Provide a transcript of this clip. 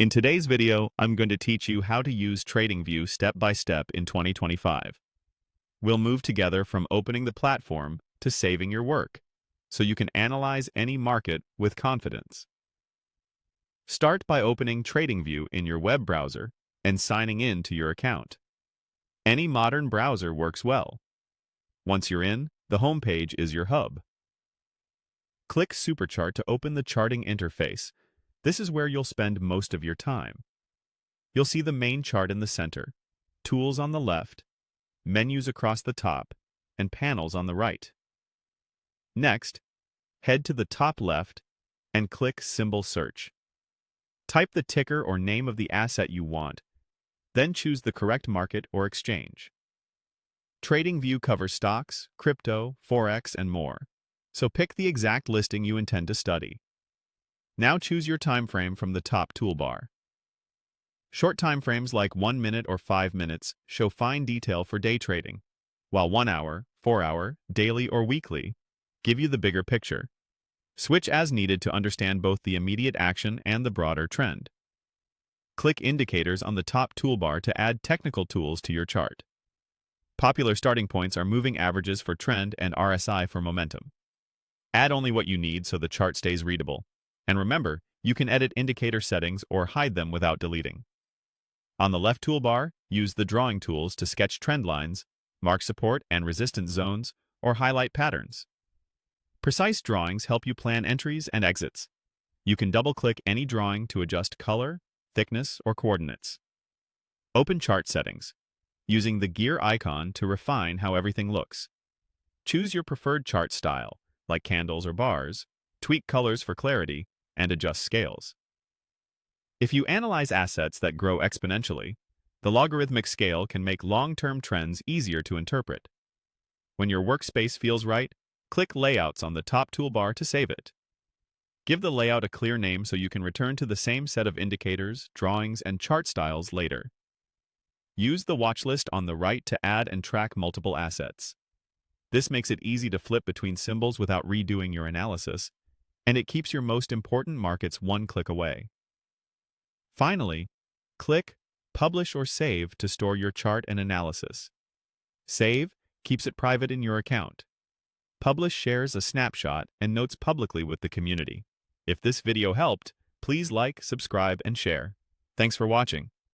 In today's video, I'm going to teach you how to use TradingView step by step in 2025. We'll move together from opening the platform to saving your work, so you can analyze any market with confidence. Start by opening TradingView in your web browser and signing in to your account. Any modern browser works well. Once you're in, the home page is your hub. Click Superchart to open the charting interface. This is where you'll spend most of your time. You'll see the main chart in the center, tools on the left, menus across the top, and panels on the right. Next, head to the top left and click Symbol Search. Type the ticker or name of the asset you want, then choose the correct market or exchange. TradingView covers stocks, crypto, forex, and more, so pick the exact listing you intend to study. Now choose your time frame from the top toolbar. Short time frames like 1 minute or 5 minutes show fine detail for day trading, while 1 hour, 4 hour, daily, or weekly give you the bigger picture. Switch as needed to understand both the immediate action and the broader trend. Click Indicators on the top toolbar to add technical tools to your chart. Popular starting points are moving averages for trend and RSI for momentum. Add only what you need so the chart stays readable. And remember, you can edit indicator settings or hide them without deleting. On the left toolbar, use the drawing tools to sketch trend lines, mark support and resistance zones, or highlight patterns. Precise drawings help you plan entries and exits. You can double-click any drawing to adjust color, thickness, or coordinates. Open Chart Settings, using the gear icon to refine how everything looks. Choose your preferred chart style, like candles or bars, tweak colors for clarity, and adjust scales. If you analyze assets that grow exponentially, the logarithmic scale can make long-term trends easier to interpret. When your workspace feels right, click Layouts on the top toolbar to save it. Give the layout a clear name so you can return to the same set of indicators, drawings, and chart styles later. Use the watch list on the right to add and track multiple assets. This makes it easy to flip between symbols without redoing your analysis, and it keeps your most important markets one click away. Finally, click Publish or Save to store your chart and analysis. Save keeps it private in your account. Publish shares a snapshot and notes publicly with the community. If this video helped, please like, subscribe, and share. Thanks for watching.